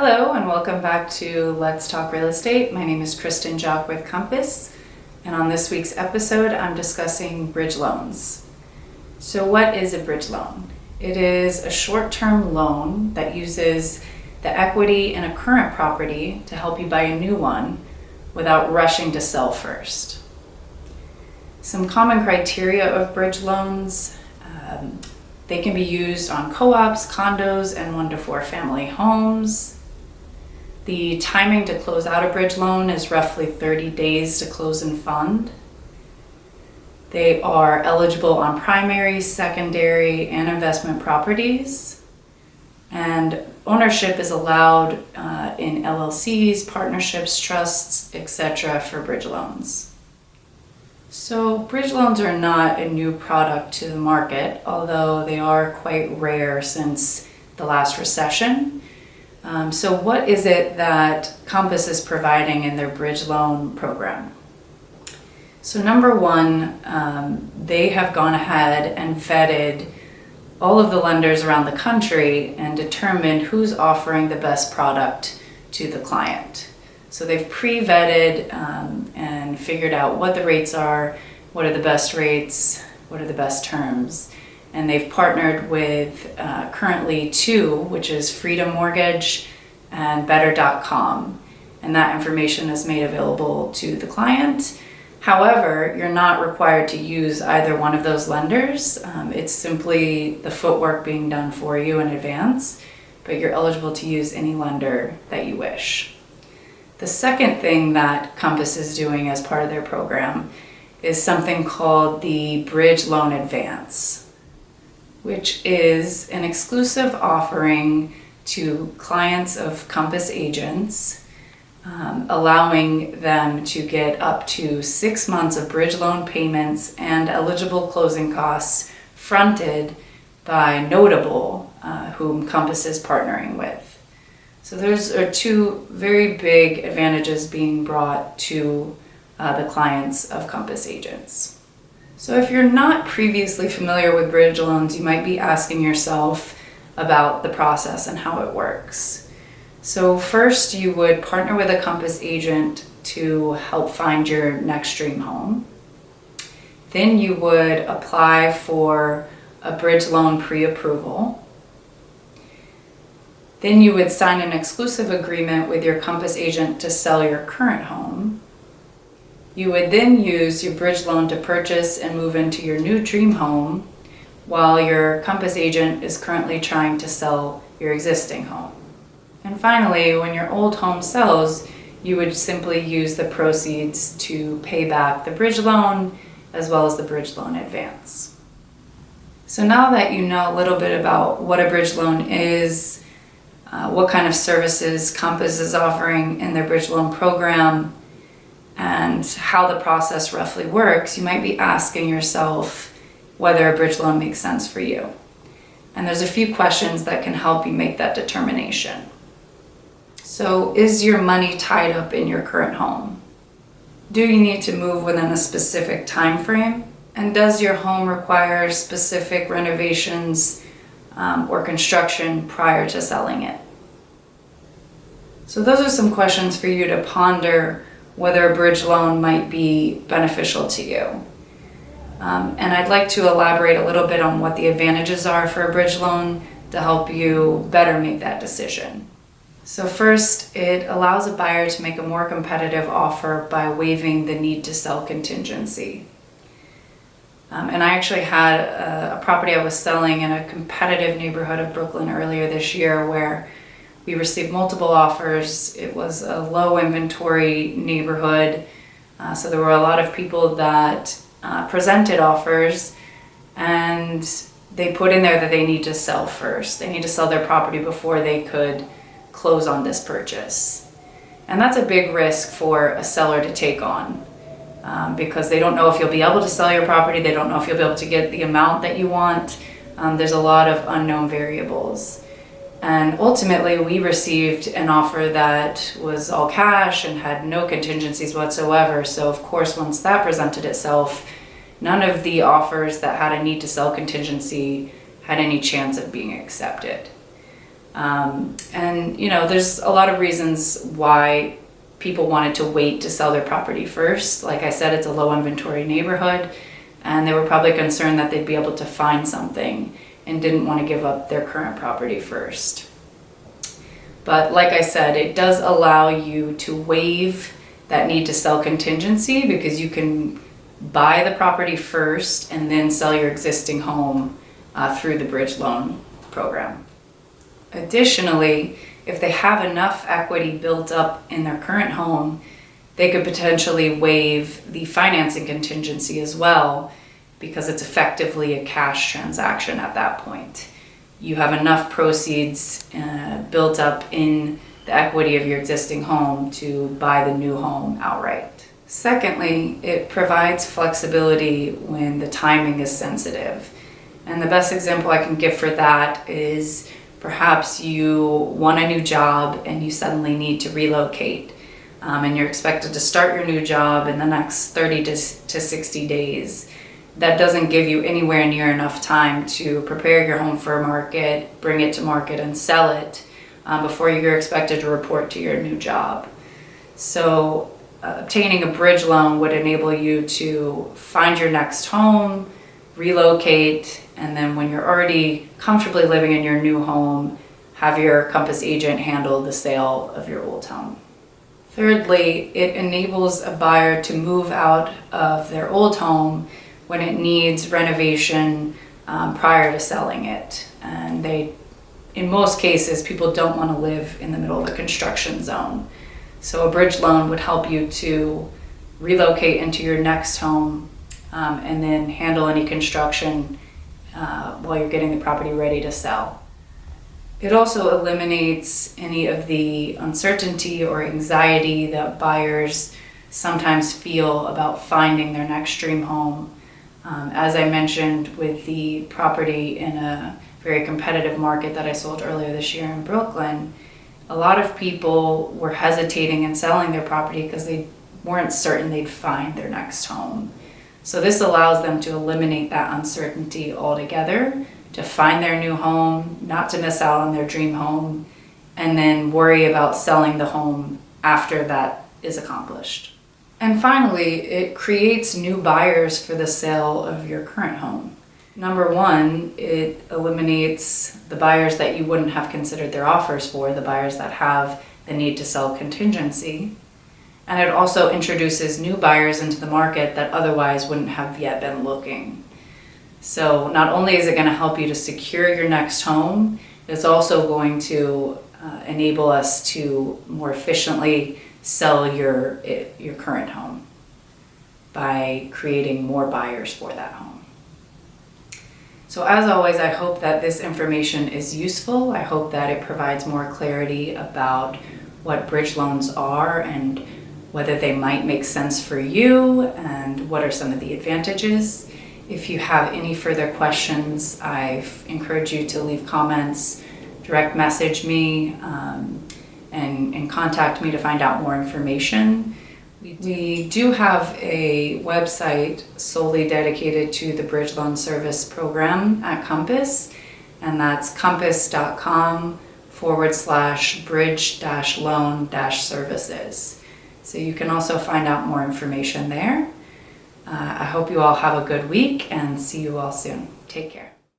Hello and welcome back to Let's Talk Real Estate. My name is Kristen Jock with Compass, and on this week's episode I'm discussing bridge loans. So what is a bridge loan? It is a short-term loan that uses the equity in a current property to help you buy a new one without rushing to sell first. Some common criteria of bridge loans. They can be used on co-ops, condos, and 1 to 4 family homes. The timing to close out a bridge loan is roughly 30 days to close and fund. They are eligible on primary, secondary, and investment properties. And ownership is allowed in LLCs, partnerships, trusts, etc. for bridge loans. So bridge loans are not a new product to the market, although they are quite rare since the last recession. So what is it that Compass is providing in their bridge loan program? So number one, they have gone ahead and vetted all of the lenders around the country and determined who's offering the best product to the client. So they've pre-vetted and figured out what the rates are, what are the best rates, what are the best terms. And they've partnered with currently two, which is Freedom Mortgage and Better.com. And that information is made available to the client. However, you're not required to use either one of those lenders. It's simply the footwork being done for you in advance, but you're eligible to use any lender that you wish. The second thing that Compass is doing as part of their program is something called the Bridge Loan Advance, which is an exclusive offering to clients of Compass agents, allowing them to get up to 6 months of bridge loan payments and eligible closing costs fronted by Notable, whom Compass is partnering with. So those are two very big advantages being brought to the clients of Compass agents. So if you're not previously familiar with bridge loans, you might be asking yourself about the process and how it works. So first you would partner with a Compass agent to help find your next dream home. Then you would apply for a bridge loan pre-approval. Then you would sign an exclusive agreement with your Compass agent to sell your current home. You would then use your bridge loan to purchase and move into your new dream home while your Compass agent is currently trying to sell your existing home. And finally, when your old home sells, you would simply use the proceeds to pay back the bridge loan as well as the bridge loan advance. So now that you know a little bit about what a bridge loan is, what kind of services Compass is offering in their bridge loan program, and how the process roughly works, you might be asking yourself whether a bridge loan makes sense for you. And there's a few questions that can help you make that determination. So, is your money tied up in your current home? Do you need to move within a specific time frame? And does your home require specific renovations or construction prior to selling it? So those are some questions for you to ponder whether a bridge loan might be beneficial to you. And I'd like to elaborate a little bit on what the advantages are for a bridge loan to help you better make that decision. So first, it allows a buyer to make a more competitive offer by waiving the need to sell contingency. And I actually had a property I was selling in a competitive neighborhood of Brooklyn earlier this year where we received multiple offers. It was a low inventory neighborhood, so there were a lot of people that presented offers, and they put in there that they need to sell first. They need to sell their property before they could close on this purchase. And that's a big risk for a seller to take on. Because they don't know if you'll be able to sell your property, they don't know if you'll be able to get the amount that you want. There's a lot of unknown variables. And ultimately, we received an offer that was all cash and had no contingencies whatsoever. So of course, once that presented itself, none of the offers that had a need to sell contingency had any chance of being accepted. And there's a lot of reasons why people wanted to wait to sell their property first. Like I said, it's a low inventory neighborhood, and they were probably concerned that they'd be able to find something and didn't want to give up their current property first. But like I said, it does allow you to waive that need to sell contingency, because you can buy the property first and then sell your existing home through the bridge loan program. Additionally, if they have enough equity built up in their current home, they could potentially waive the financing contingency as well, because it's effectively a cash transaction at that point. You have enough proceeds built up in the equity of your existing home to buy the new home outright. Secondly, it provides flexibility when the timing is sensitive. And the best example I can give for that is perhaps you want a new job and you suddenly need to relocate. And you're expected to start your new job in the next 30 to 60 days. That doesn't give you anywhere near enough time to prepare your home for a market, bring it to market, and sell it before you're expected to report to your new job. So obtaining a bridge loan would enable you to find your next home, relocate, and then when you're already comfortably living in your new home, have your Compass agent handle the sale of your old home. Thirdly, it enables a buyer to move out of their old home when it needs renovation prior to selling it. And in most cases, people don't want to live in the middle of a construction zone. So a bridge loan would help you to relocate into your next home and then handle any construction while you're getting the property ready to sell. It also eliminates any of the uncertainty or anxiety that buyers sometimes feel about finding their next dream home. As I mentioned with the property in a very competitive market that I sold earlier this year in Brooklyn, a lot of people were hesitating in selling their property because they weren't certain they'd find their next home. So this allows them to eliminate that uncertainty altogether, to find their new home, not to miss out on their dream home, and then worry about selling the home after that is accomplished. And finally, it creates new buyers for the sale of your current home. Number one, it eliminates the buyers that you wouldn't have considered their offers for, the buyers that have the need to sell contingency. And it also introduces new buyers into the market that otherwise wouldn't have yet been looking. So not only is it going to help you to secure your next home, it's also going to enable us to more efficiently sell your current home by creating more buyers for that home. So as always, I hope that this information is useful. I hope that it provides more clarity about what bridge loans are and whether they might make sense for you and what are some of the advantages. If you have any further questions, I encourage you to leave comments, direct message me, and contact me to find out more information. We do have a website solely dedicated to the Bridge Loan Service program at Compass, and that's compass.com/bridge-loan-services. So you can also find out more information there. I hope you all have a good week and see you all soon. Take care.